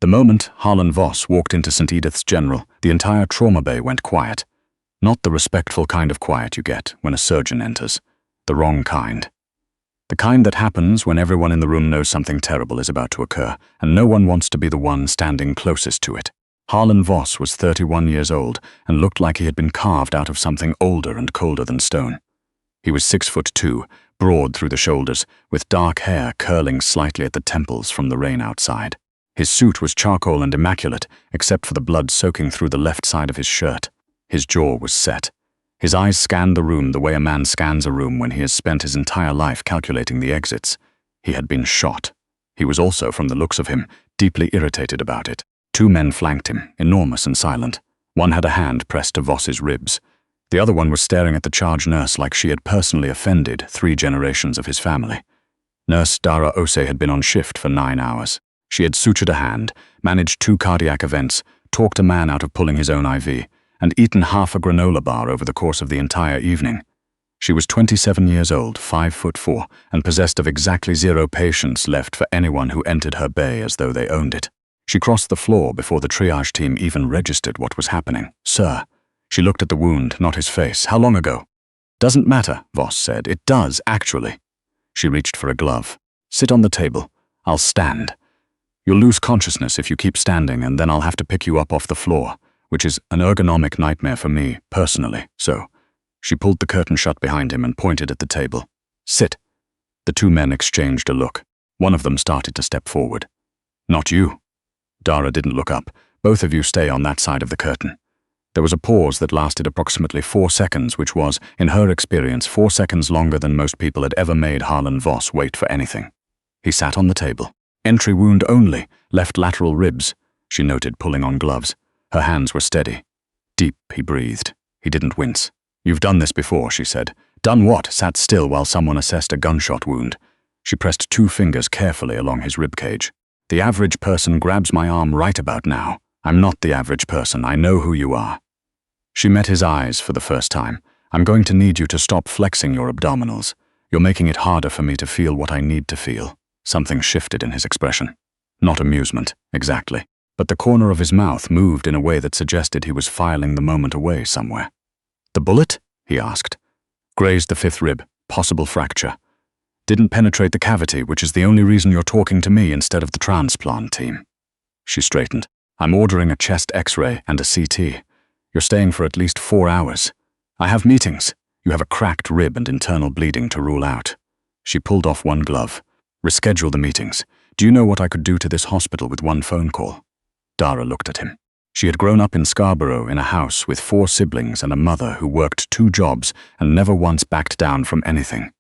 The moment Harlan Voss walked into St. Edith's General, the entire trauma bay went quiet. Not the respectful kind of quiet you get when a surgeon enters. The wrong kind. The kind that happens when everyone in the room knows something terrible is about to occur, and no one wants to be the one standing closest to it. Harlan Voss was 31 years old and looked like he had been carved out of something older and colder than stone. He was 6'2", broad through the shoulders, with dark hair curling slightly at the temples from the rain outside. His suit was charcoal and immaculate, except for the blood soaking through the left side of his shirt. His jaw was set. His eyes scanned the room the way a man scans a room when he has spent his entire life calculating the exits. He had been shot. He was also, from the looks of him, deeply irritated about it. 2 men flanked him, enormous and silent. One had a hand pressed to Voss's ribs. The other one was staring at the charge nurse like she had personally offended 3 generations of his family. Nurse Dara Ose had been on shift for 9 hours. She had sutured a hand, managed 2 cardiac events, talked a man out of pulling his own IV, and eaten half a granola bar over the course of the entire evening. She was 27 years old, 5'4", and possessed of exactly 0 patience left for anyone who entered her bay as though they owned it. She crossed the floor before the triage team even registered what was happening. "Sir." She looked at the wound, not his face. "How long ago?" "Doesn't matter," Voss said. "It does, actually." She reached for a glove. "Sit on the table. I'll stand. You'll lose consciousness if you keep standing, and then I'll have to pick you up off the floor, which is an ergonomic nightmare for me, personally, so." She pulled the curtain shut behind him and pointed at the table. "Sit." The 2 men exchanged a look. One of them started to step forward. "Not you." Dara didn't look up. "Both of you stay on that side of the curtain." There was a pause that lasted approximately 4 seconds, which was, in her experience, 4 seconds longer than most people had ever made Harlan Voss wait for anything. He sat on the table. "Entry wound only, left lateral ribs," she noted, pulling on gloves. Her hands were steady. "Deep," he breathed. He didn't wince. "You've done this before," she said. "Done what?" Sat still while someone assessed a gunshot wound. She pressed 2 fingers carefully along his ribcage. "The average person grabs my arm right about now. I'm not the average person. I know who you are." She met his eyes for the first time. "I'm going to need you to stop flexing your abdominals. You're making it harder for me to feel what I need to feel." Something shifted in his expression. Not amusement, exactly, but the corner of his mouth moved in a way that suggested he was filing the moment away somewhere. "The bullet?" he asked. "Grazed the 5th rib, possible fracture. Didn't penetrate the cavity, which is the only reason you're talking to me instead of the transplant team." She straightened. "I'm ordering a chest X-ray and a CT. You're staying for at least 4 hours. I have meetings. You have a cracked rib and internal bleeding to rule out." She pulled off one glove. "Reschedule the meetings. Do you know what I could do to this hospital with one phone call?" Dara looked at him. She had grown up in Scarborough in a house with 4 siblings and a mother who worked 2 jobs and never once backed down from anything.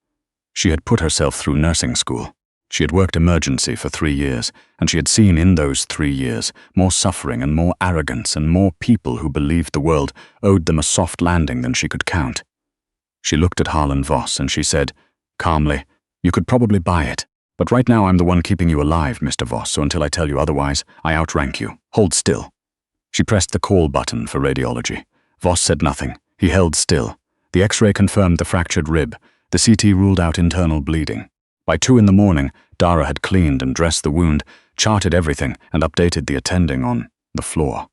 She had put herself through nursing school. She had worked emergency for 3 years, and she had seen in those 3 years more suffering and more arrogance and more people who believed the world owed them a soft landing than she could count. She looked at Harlan Voss and she said, calmly, "You could probably buy it. But right now I'm the one keeping you alive, Mr. Voss, so until I tell you otherwise, I outrank you. Hold still." She pressed the call button for radiology. Voss said nothing. He held still. The X-ray confirmed the fractured rib. The CT ruled out internal bleeding. By 2 in the morning, Dara had cleaned and dressed the wound, charted everything, and updated the attending on the floor.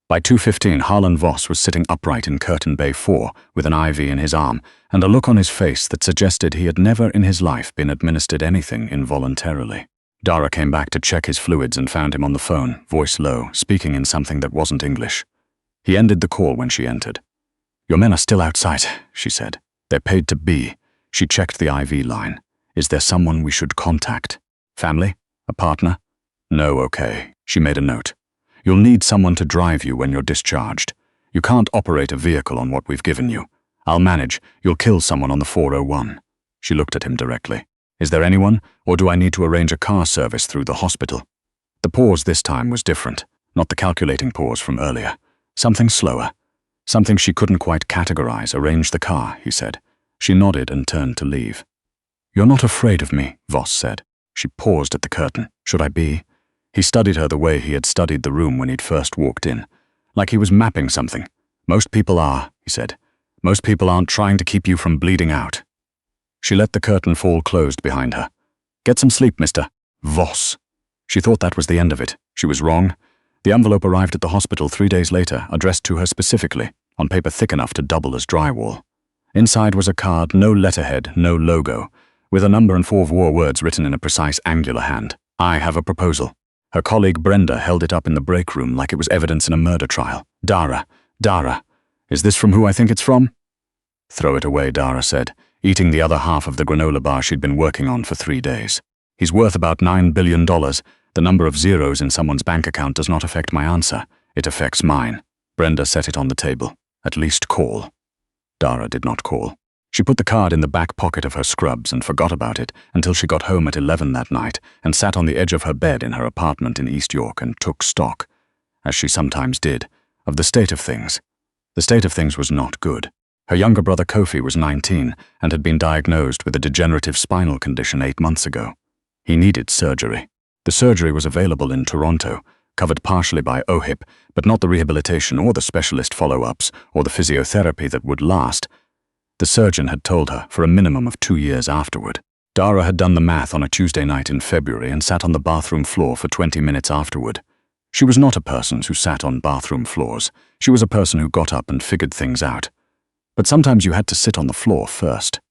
By 2:15, Harlan Voss was sitting upright in Curtain Bay 4 with an IV in his arm and a look on his face that suggested he had never in his life been administered anything involuntarily. Dara came back to check his fluids and found him on the phone, voice low, speaking in something that wasn't English. He ended the call when she entered. "Your men are still outside," she said. "They're paid to be." She checked the IV line. "Is there someone we should contact? Family? A partner?" "No, okay." She made a note. "You'll need someone to drive you when you're discharged. You can't operate a vehicle on what we've given you. I'll manage. You'll kill someone on the 401. She looked at him directly. "Is there anyone, or do I need to arrange a car service through the hospital?" The pause this time was different, not the calculating pause from earlier. Something slower. Something she couldn't quite categorize. "Arrange the car," he said. She nodded and turned to leave. "You're not afraid of me," Voss said. She paused at the curtain. "Should I be?" He studied her the way he had studied the room when he'd first walked in, like he was mapping something. "Most people are," he said. "Most people aren't trying to keep you from bleeding out." She let the curtain fall closed behind her. "Get some sleep, Mr. Voss." She thought that was the end of it. She was wrong. The envelope arrived at the hospital 3 days later, addressed to her specifically, on paper thick enough to double as drywall. Inside was a card, no letterhead, no logo, with a number and 4 words written in a precise angular hand. I have a proposal. Her colleague Brenda held it up in the break room like it was evidence in a murder trial. Dara, is this from who I think it's from? Throw it away, Dara said, eating the other half of the granola bar she'd been working on for 3 days. He's worth about $9 billion. The number of zeros in someone's bank account does not affect my answer. It affects mine. Brenda set it on the table. At least call. Dara did not call. She put the card in the back pocket of her scrubs and forgot about it until she got home at 11 that night and sat on the edge of her bed in her apartment in East York and took stock, as she sometimes did, of the state of things. The state of things was not good. Her younger brother Kofi was 19 and had been diagnosed with a degenerative spinal condition 8 months ago. He needed surgery. The surgery was available in Toronto, covered partially by OHIP, but not the rehabilitation or the specialist follow-ups or the physiotherapy that would last. The surgeon had told her for a minimum of 2 years afterward. Dara had done the math on a Tuesday night in February and sat on the bathroom floor for 20 minutes afterward. She was not a person who sat on bathroom floors. She was a person who got up and figured things out. But sometimes you had to sit on the floor first.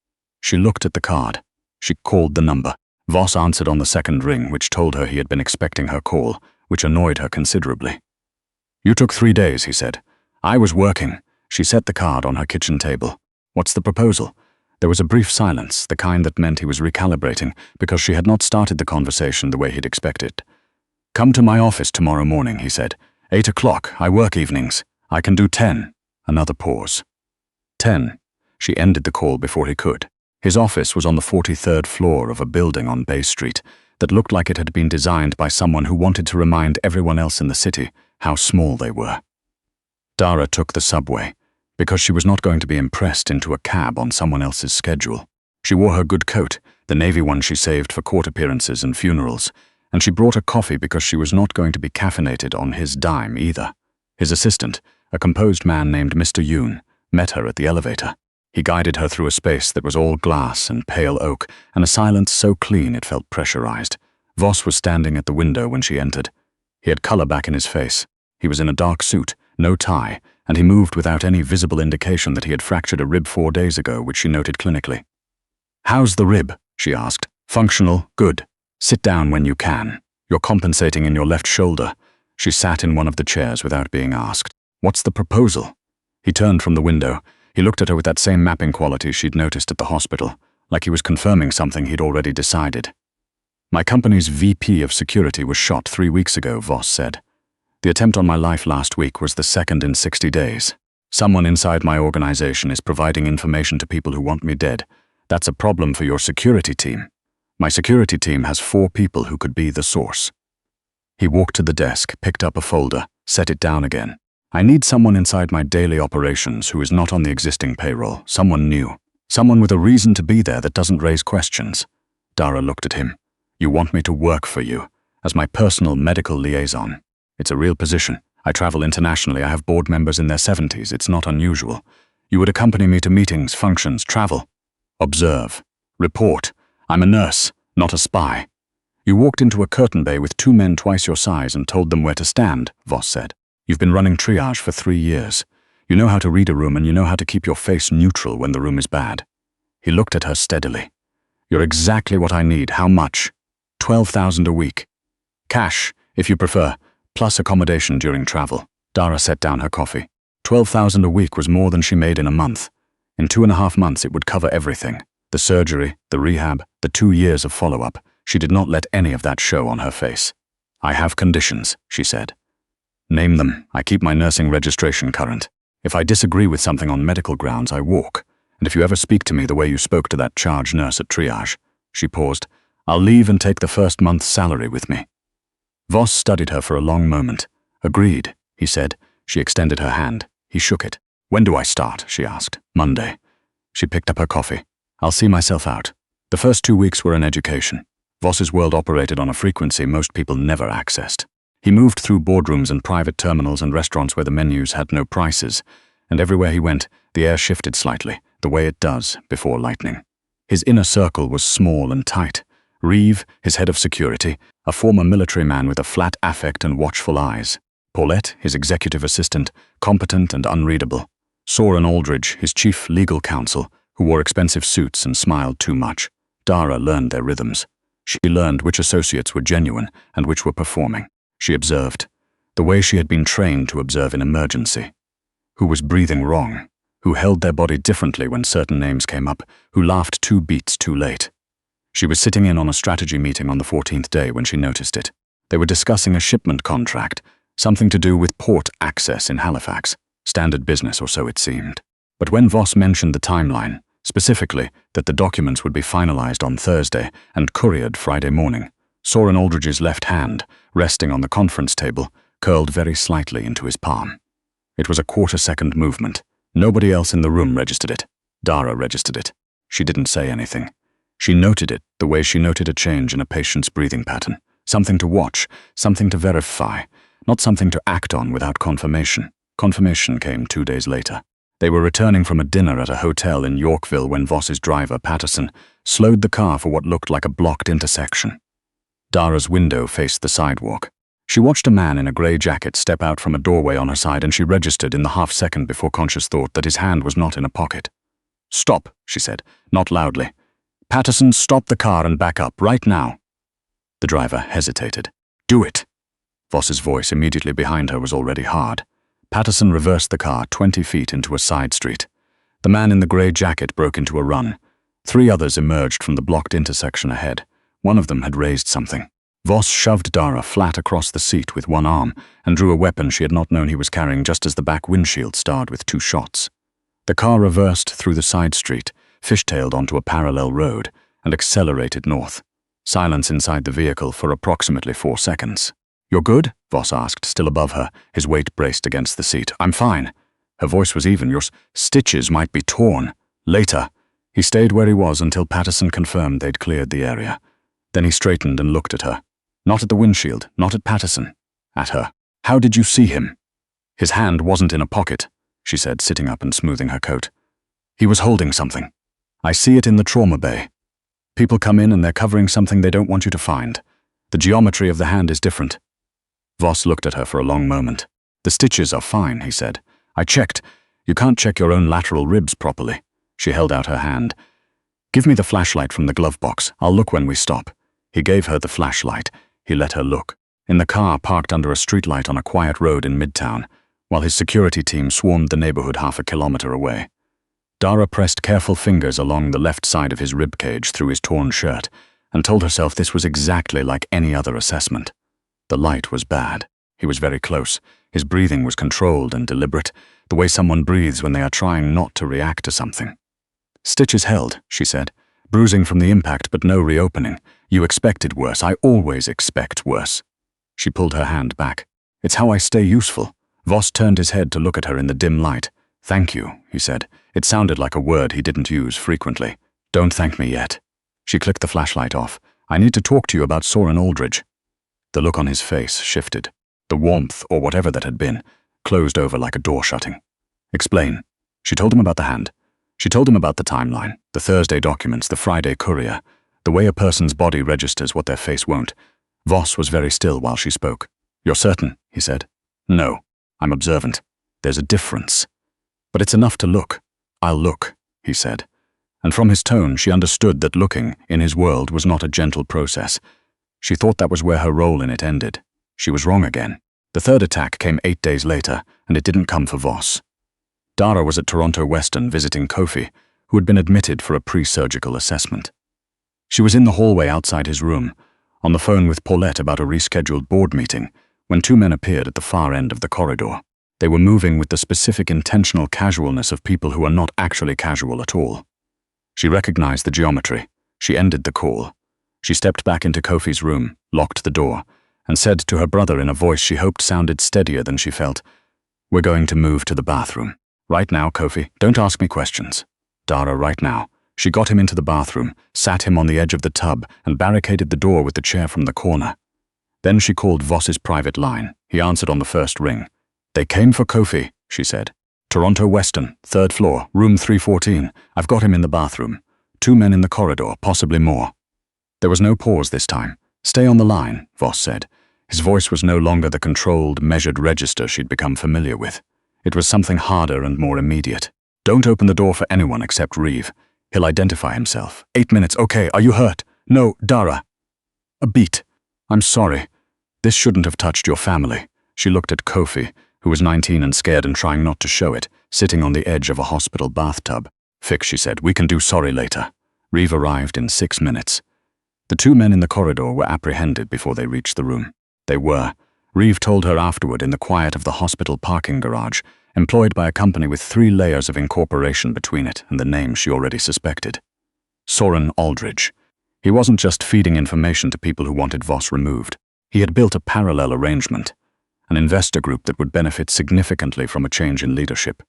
She looked at the card. She called the number. Voss answered on the second ring, which told her he had been expecting her call, which annoyed her considerably. You took 3 days, he said. I was working. She set the card on her kitchen table. What's the proposal? There was a brief silence, the kind that meant he was recalibrating, because she had not started the conversation the way he'd expected. Come to my office tomorrow morning, he said. 8 o'clock. I work evenings. I can do 10. Another pause. 10. She ended the call before he could. His office was on the 43rd floor of a building on Bay Street that looked like it had been designed by someone who wanted to remind everyone else in the city how small they were. Dara took the subway, because she was not going to be impressed into a cab on someone else's schedule. She wore her good coat, the navy one she saved for court appearances and funerals, and she brought a coffee because she was not going to be caffeinated on his dime either. His assistant, a composed man named Mr. Yoon, met her at the elevator. He guided her through a space that was all glass and pale oak, and a silence so clean it felt pressurized. Voss was standing at the window when she entered. He had color back in his face. He was in a dark suit, no tie, and he moved without any visible indication that he had fractured a rib 4 days ago, which she noted clinically. How's the rib? She asked. Functional, good. Sit down when you can. You're compensating in your left shoulder. She sat in one of the chairs without being asked. What's the proposal? He turned from the window. He looked at her with that same mapping quality she'd noticed at the hospital, like he was confirming something he'd already decided. My company's VP of security was shot 3 weeks ago, Voss said. The attempt on my life last week was the second in 60 days. Someone inside my organization is providing information to people who want me dead. That's a problem for your security team. My security team has 4 people who could be the source. He walked to the desk, picked up a folder, set it down again. I need someone inside my daily operations who is not on the existing payroll, someone new, someone with a reason to be there that doesn't raise questions. Dara looked at him. You want me to work for you, as my personal medical liaison. It's a real position. I travel internationally. I have board members in their 70s. It's not unusual. You would accompany me to meetings, functions, travel. Observe. Report. I'm a nurse, not a spy. You walked into a curtain bay with 2 men twice your size and told them where to stand, Voss said. You've been running triage for 3 years. You know how to read a room and you know how to keep your face neutral when the room is bad. He looked at her steadily. You're exactly what I need. How much? $12,000 a week. Cash, if you prefer, plus accommodation during travel. Dara set down her coffee. $12,000 a week was more than she made in a month. In 2.5 months it would cover everything. The surgery, the rehab, the 2 years of follow-up. She did not let any of that show on her face. I have conditions, she said. Name them. I keep my nursing registration current. If I disagree with something on medical grounds, I walk. And if you ever speak to me the way you spoke to that charge nurse at triage, she paused, I'll leave and take the first month's salary with me. Voss studied her for a long moment. Agreed, he said. She extended her hand. He shook it. When do I start? She asked. Monday. She picked up her coffee. I'll see myself out. The first 2 weeks were an education. Voss's world operated on a frequency most people never accessed. He moved through boardrooms and private terminals and restaurants where the menus had no prices, and everywhere he went, the air shifted slightly, the way it does before lightning. His inner circle was small and tight. Reeve, his head of security, a former military man with a flat affect and watchful eyes. Paulette, his executive assistant, competent and unreadable. Soren Aldridge, his chief legal counsel, who wore expensive suits and smiled too much. Dara learned their rhythms. She learned which associates were genuine and which were performing. She observed, the way she had been trained to observe in emergency. Who was breathing wrong, who held their body differently when certain names came up, who laughed 2 beats too late. She was sitting in on a strategy meeting on the 14th day when she noticed it. They were discussing a shipment contract, something to do with port access in Halifax. Standard business, or so it seemed. But when Voss mentioned the timeline, specifically that the documents would be finalized on Thursday and couriered Friday morning, Soren Aldridge's left hand, resting on the conference table, curled very slightly into his palm. It was a quarter-second movement. Nobody else in the room registered it. Dara registered it. She didn't say anything. She noted it the way she noted a change in a patient's breathing pattern. Something to watch, something to verify, not something to act on without confirmation. Confirmation came 2 days later. They were returning from a dinner at a hotel in Yorkville when Voss's driver, Patterson, slowed the car for what looked like a blocked intersection. Dara's window faced the sidewalk. She watched a man in a grey jacket step out from a doorway on her side, and she registered in the half-second before conscious thought that his hand was not in a pocket. "Stop," she said, not loudly. "Patterson, stop the car and back up, right now." The driver hesitated. "Do it." Voss's voice immediately behind her was already hard. Patterson reversed the car 20 feet into a side street. The man in the grey jacket broke into a run. 3 others emerged from the blocked intersection ahead. One of them had raised something. Voss shoved Dara flat across the seat with one arm and drew a weapon she had not known he was carrying just as the back windshield starred with 2 shots. The car reversed through the side street, fishtailed onto a parallel road, and accelerated north. Silence inside the vehicle for approximately 4 seconds. "You're good?" Voss asked, still above her, his weight braced against the seat. "I'm fine." Her voice was even. "Your stitches might be torn." "Later." He stayed where he was until Patterson confirmed they'd cleared the area. Then he straightened and looked at her. Not at the windshield, not at Patterson. At her. "How did you see him?" "His hand wasn't in a pocket," she said, sitting up and smoothing her coat. "He was holding something. I see it in the trauma bay. People come in and they're covering something they don't want you to find. The geometry of the hand is different." Voss looked at her for a long moment. "The stitches are fine," he said. "I checked. You can't check your own lateral ribs properly." She held out her hand. "Give me the flashlight from the glove box. I'll look when we stop." He gave her the flashlight. He let her look. In the car parked under a streetlight on a quiet road in Midtown, while his security team swarmed the neighborhood half a kilometer away. Dara pressed careful fingers along the left side of his ribcage through his torn shirt and told herself this was exactly like any other assessment. The light was bad. He was very close. His breathing was controlled and deliberate, the way someone breathes when they are trying not to react to something. "Stitches held," she said. "Bruising from the impact, but no reopening. You expected worse. I always expect worse." She pulled her hand back. "It's how I stay useful." Voss turned his head to look at her in the dim light. "Thank you," he said. It sounded like a word he didn't use frequently. "Don't thank me yet." She clicked the flashlight off. "I need to talk to you about Soren Aldridge." The look on his face shifted. The warmth, or whatever that had been, closed over like a door shutting. "Explain." She told him about the hand. She told him about the timeline, the Thursday documents, the Friday courier, the way a person's body registers what their face won't. Voss was very still while she spoke. "You're certain?" he said. "No. I'm observant. There's a difference. But it's enough to look." "I'll look," he said. And from his tone, she understood that looking, in his world, was not a gentle process. She thought that was where her role in it ended. She was wrong again. The 3rd attack came 8 days later, and it didn't come for Voss. Dara was at Toronto Western visiting Kofi, who had been admitted for a pre-surgical assessment. She was in the hallway outside his room, on the phone with Paulette about a rescheduled board meeting, when 2 men appeared at the far end of the corridor. They were moving with the specific intentional casualness of people who are not actually casual at all. She recognized the geometry. She ended the call. She stepped back into Kofi's room, locked the door, and said to her brother in a voice she hoped sounded steadier than she felt, "We're going to move to the bathroom. Right now, Kofi, don't ask me questions." "Dara, right now." She got him into the bathroom, sat him on the edge of the tub, and barricaded the door with the chair from the corner. Then she called Voss's private line. He answered on the first ring. "They came for Kofi," she said. "Toronto Western, 3rd floor, room 314. I've got him in the bathroom. 2 men in the corridor, possibly more." There was no pause this time. Stay on the line, Voss said. His voice was no longer the controlled, measured register she'd become familiar with. It was something harder and more immediate. Don't open the door for anyone except Reeve. He'll identify himself. 8 minutes, okay, are you hurt? No, Dara. A beat. I'm sorry. This shouldn't have touched your family. She looked at Kofi, who was 19 and scared and trying not to show it, sitting on the edge of a hospital bathtub. Fix, she said, we can do sorry later. Reeve arrived in 6 minutes. The 2 men in the corridor were apprehended before they reached the room. They were. Reeve told her afterward in the quiet of the hospital parking garage, employed by a company with 3 layers of incorporation between it and the name she already suspected. Soren Aldridge. He wasn't just feeding information to people who wanted Voss removed. He had built a parallel arrangement, an investor group that would benefit significantly from a change in leadership.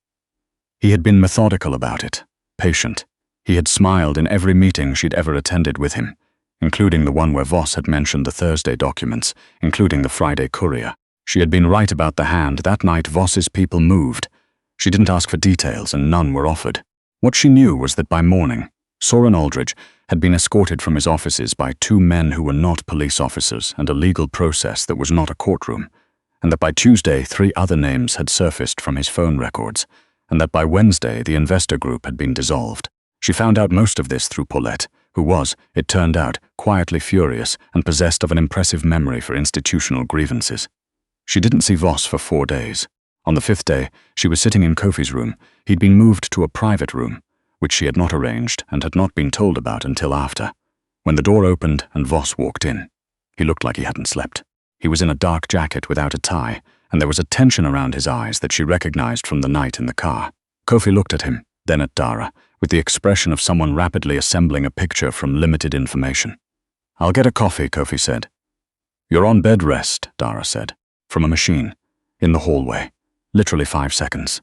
He had been methodical about it, patient. He had smiled in every meeting she'd ever attended with him, including the one where Voss had mentioned the Thursday documents, including the Friday courier. She had been right about the hand. That night Voss's people moved. She didn't ask for details and none were offered. What she knew was that by morning, Soren Aldridge had been escorted from his offices by 2 men who were not police officers and a legal process that was not a courtroom, and that by Tuesday 3 other names had surfaced from his phone records, and that by Wednesday the investor group had been dissolved. She found out most of this through Paulette, who was, it turned out, quietly furious and possessed of an impressive memory for institutional grievances. She didn't see Voss for 4 days. On the 5th day, she was sitting in Kofi's room. He'd been moved to a private room, which she had not arranged and had not been told about until after. When the door opened and Voss walked in, he looked like he hadn't slept. He was in a dark jacket without a tie, and there was a tension around his eyes that she recognized from the night in the car. Kofi looked at him, then at Dara, with the expression of someone rapidly assembling a picture from limited information. I'll get a coffee, Kofi said. You're on bed rest, Dara said, from a machine, in the hallway, literally 5 seconds.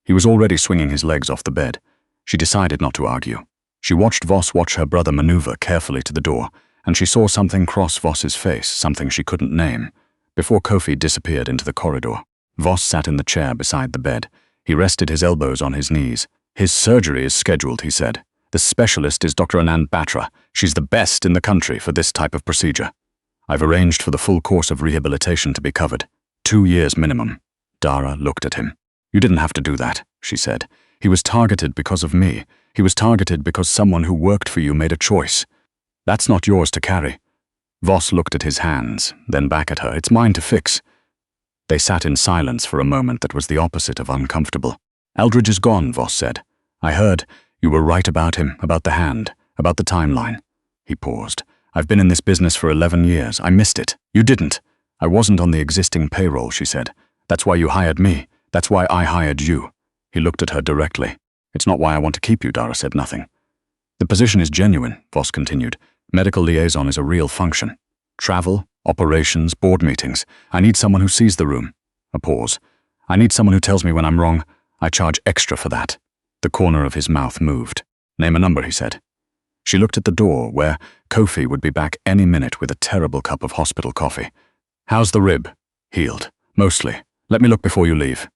He was already swinging his legs off the bed. She decided not to argue. She watched Voss watch her brother maneuver carefully to the door, and she saw something cross Voss's face, something she couldn't name, before Kofi disappeared into the corridor. Voss sat in the chair beside the bed. He rested his elbows on his knees. His surgery is scheduled, he said. The specialist is Dr. Anand Batra. She's the best in the country for this type of procedure. I've arranged for the full course of rehabilitation to be covered. 2 years minimum. Dara looked at him. You didn't have to do that, she said. He was targeted because of me. He was targeted because someone who worked for you made a choice. That's not yours to carry. Voss looked at his hands, then back at her. It's mine to fix. They sat in silence for a moment that was the opposite of uncomfortable. Aldridge is gone, Voss said. I heard. You were right about him, about the hand, about the timeline. He paused. I've been in this business for 11 years. I missed it. You didn't. I wasn't on the existing payroll, she said. That's why you hired me. That's why I hired you. He looked at her directly. It's not why I want to keep you, Dara said nothing. The position is genuine, Voss continued. Medical liaison is a real function. Travel, operations, board meetings. I need someone who sees the room. A pause. I need someone who tells me when I'm wrong. I charge extra for that. The corner of his mouth moved. Name a number, he said. She looked at the door, where Kofi would be back any minute with a terrible cup of hospital coffee. How's the rib? Healed. Mostly. Let me look before you leave.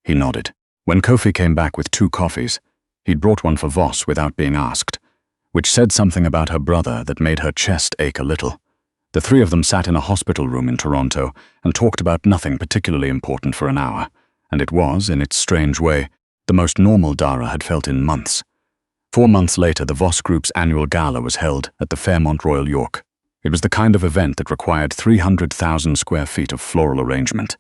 He nodded. When Kofi came back with 2 coffees, he'd brought one for Voss without being asked, which said something about her brother that made her chest ache a little. The 3 of them sat in a hospital room in Toronto and talked about nothing particularly important for an hour, and it was, in its strange way, the most normal Dara had felt in months. 4 months later, the Voss Group's annual gala was held at the Fairmont Royal York. It was the kind of event that required 300,000 square feet of floral arrangement,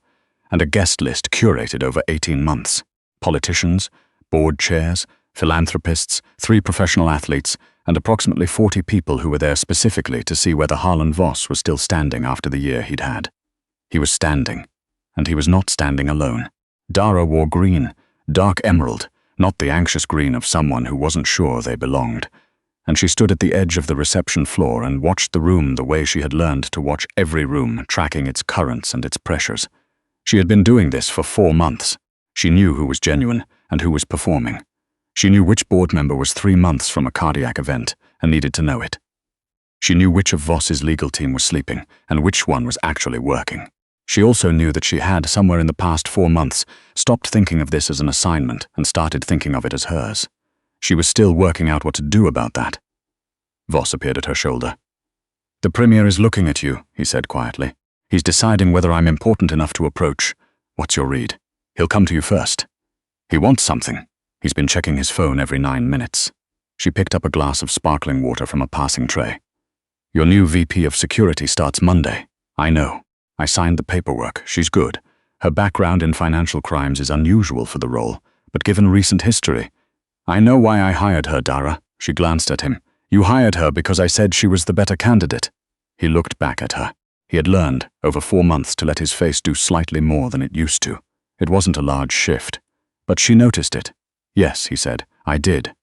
and a guest list curated over 18 months. Politicians, board chairs, philanthropists, 3 professional athletes, and approximately 40 people who were there specifically to see whether Harlan Voss was still standing after the year he'd had. He was standing, and he was not standing alone. Dara wore green, dark emerald, not the anxious green of someone who wasn't sure they belonged, and she stood at the edge of the reception floor and watched the room the way she had learned to watch every room, tracking its currents and its pressures. She had been doing this for 4 months. She knew who was genuine and who was performing. She knew which board member was 3 months from a cardiac event and needed to know it. She knew which of Voss's legal team was sleeping and which one was actually working. She also knew that she had, somewhere in the past 4 months, stopped thinking of this as an assignment and started thinking of it as hers. She was still working out what to do about that. Voss appeared at her shoulder. The Premier is looking at you, he said quietly. He's deciding whether I'm important enough to approach. What's your read? He'll come to you first. He wants something. He's been checking his phone every 9 minutes. She picked up a glass of sparkling water from a passing tray. Your new VP of Security starts Monday. I know. I signed the paperwork. She's good. Her background in financial crimes is unusual for the role, but given recent history. I know why I hired her, Dara. She glanced at him. You hired her because I said she was the better candidate. He looked back at her. He had learned, over 4 months, to let his face do slightly more than it used to. It wasn't a large shift. But she noticed it. Yes, he said, I did.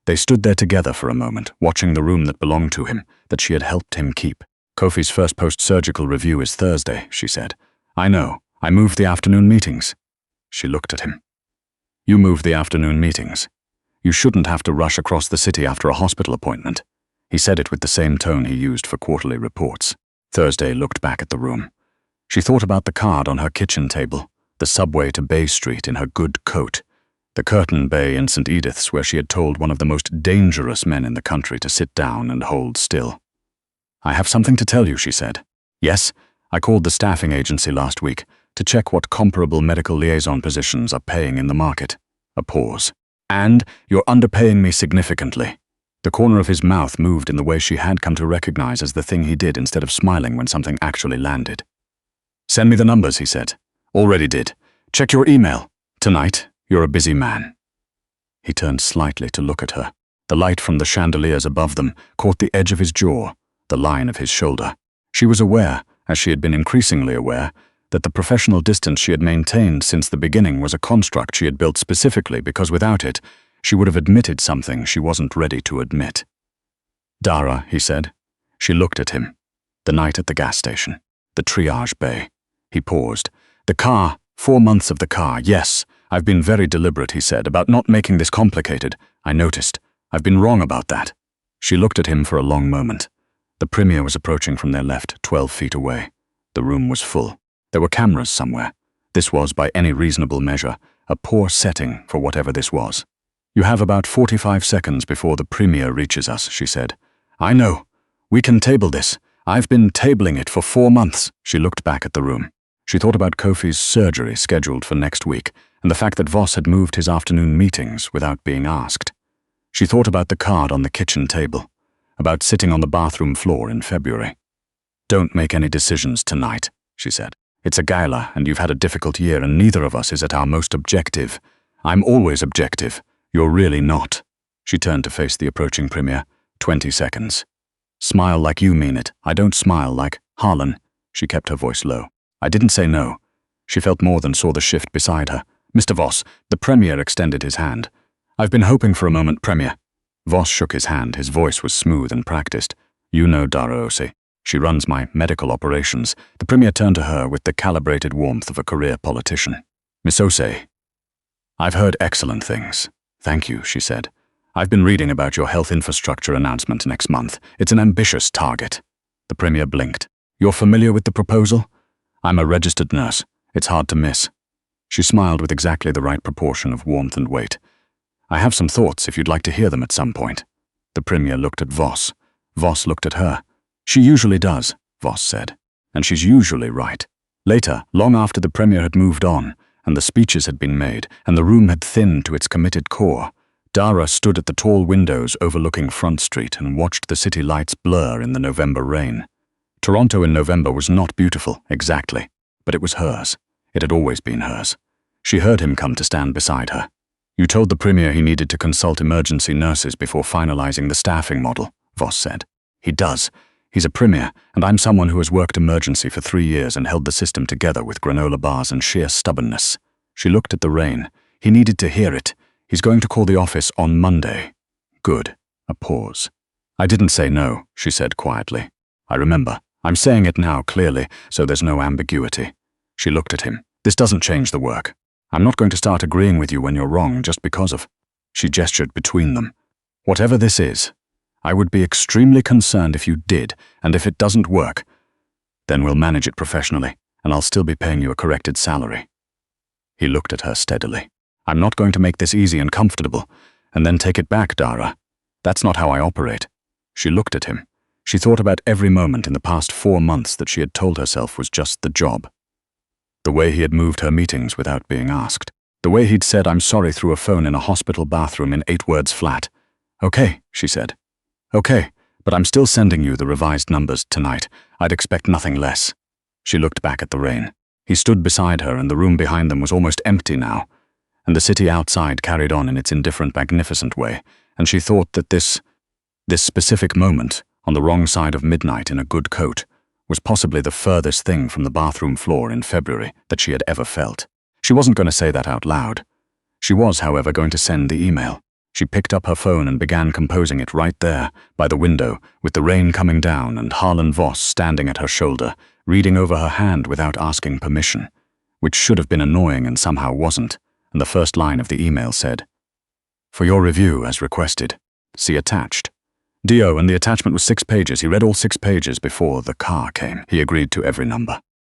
They stood there together for a moment, watching the room that belonged to him, that she had helped him keep. Kofi's first post-surgical review is Thursday, she said. I know. I moved the afternoon meetings. She looked at him. You moved the afternoon meetings. You shouldn't have to rush across the city after a hospital appointment. He said it with the same tone he used for quarterly reports. Thursday looked back at the room. She thought about the card on her kitchen table, the subway to Bay Street in her good coat, the curtain bay in St. Edith's where she had told one of the most dangerous men in the country to sit down and hold still. I have something to tell you, she said. Yes, I called the staffing agency last week to check what comparable medical liaison positions are paying in the market. A pause. And you're underpaying me significantly. The corner of his mouth moved in the way she had come to recognize as the thing he did instead of smiling when something actually landed. Send me the numbers, he said. Already did. Check your email. Tonight, you're a busy man. He turned slightly to look at her. The light from the chandeliers above them caught the edge of his jaw, the line of his shoulder. She was aware, as she had been increasingly aware, that the professional distance she had maintained since the beginning was a construct she had built specifically because without it, she would have admitted something she wasn't ready to admit. Dara, he said. She looked at him. The night at the gas station. The triage bay. He paused. The car, 4 months of the car, yes. I've been very deliberate, he said, about not making this complicated. I noticed. I've been wrong about that. She looked at him for a long moment. The Premier was approaching from their left, 12 feet away. The room was full. There were cameras somewhere. This was, by any reasonable measure, a poor setting for whatever this was. You have about 45 seconds before the Premier reaches us, she said. I know. We can table this. I've been tabling it for 4 months. She looked back at the room. She thought about Kofi's surgery scheduled for next week and the fact that Voss had moved his afternoon meetings without being asked. She thought about the card on the kitchen table, about sitting on the bathroom floor in February. Don't make any decisions tonight, she said. It's a gala and you've had a difficult year and neither of us is at our most objective. I'm always objective. You're really not. She turned to face the approaching Premier. 20 seconds. Smile like you mean it. I don't smile like Harlan. She kept her voice low. I didn't say no. She felt more than saw the shift beside her. Mr. Voss, the Premier extended his hand. I've been hoping for a moment, Premier. Voss shook his hand. His voice was smooth and practiced. You know Dara Ose. She runs my medical operations. The Premier turned to her with the calibrated warmth of a career politician. Miss Ose, I've heard excellent things. Thank you, she said. I've been reading about your health infrastructure announcement next month. It's an ambitious target. The Premier blinked. You're familiar with the proposal? I'm a registered nurse. It's hard to miss. She smiled with exactly the right proportion of warmth and weight. I have some thoughts if you'd like to hear them at some point. The Premier looked at Voss. Voss looked at her. She usually does, Voss said. And she's usually right. Later, long after the Premier had moved on, and the speeches had been made, and the room had thinned to its committed core, Dara stood at the tall windows overlooking Front Street and watched the city lights blur in the November rain. Toronto in November was not beautiful, exactly, but it was hers. It had always been hers. She heard him come to stand beside her. You told the Premier he needed to consult emergency nurses before finalizing the staffing model, Voss said. He does. He's a Premier, and I'm someone who has worked emergency for 3 years and held the system together with granola bars and sheer stubbornness. She looked at the rain. He needed to hear it. He's going to call the office on Monday. Good. A pause. I didn't say no, she said quietly. I remember. I'm saying it now clearly, so there's no ambiguity. She looked at him. This doesn't change the work. I'm not going to start agreeing with you when you're wrong just because of... She gestured between them. Whatever this is, I would be extremely concerned if you did, and if it doesn't work, then we'll manage it professionally, and I'll still be paying you a corrected salary. He looked at her steadily. I'm not going to make this easy and comfortable, and then take it back, Dara. That's not how I operate. She looked at him. She thought about every moment in the past 4 months that she had told herself was just the job. The way he had moved her meetings without being asked. The way he'd said "I'm sorry" through a phone in a hospital bathroom in 8 words flat. "Okay," she said. "Okay, but I'm still sending you the revised numbers tonight. I'd expect nothing less." She looked back at the rain. He stood beside her, and the room behind them was almost empty now, and the city outside carried on in its indifferent, magnificent way, and she thought that this specific moment, on the wrong side of midnight in a good coat, was possibly the furthest thing from the bathroom floor in February that she had ever felt. She wasn't going to say that out loud. She was, however, going to send the email. She picked up her phone and began composing it right there, by the window, with the rain coming down and Harlan Voss standing at her shoulder, reading over her hand without asking permission, which should have been annoying and somehow wasn't, and the first line of the email said, "For your review as requested. See attached." Dio, and the attachment was 6 pages. He read all 6 pages before the car came. He agreed to every number.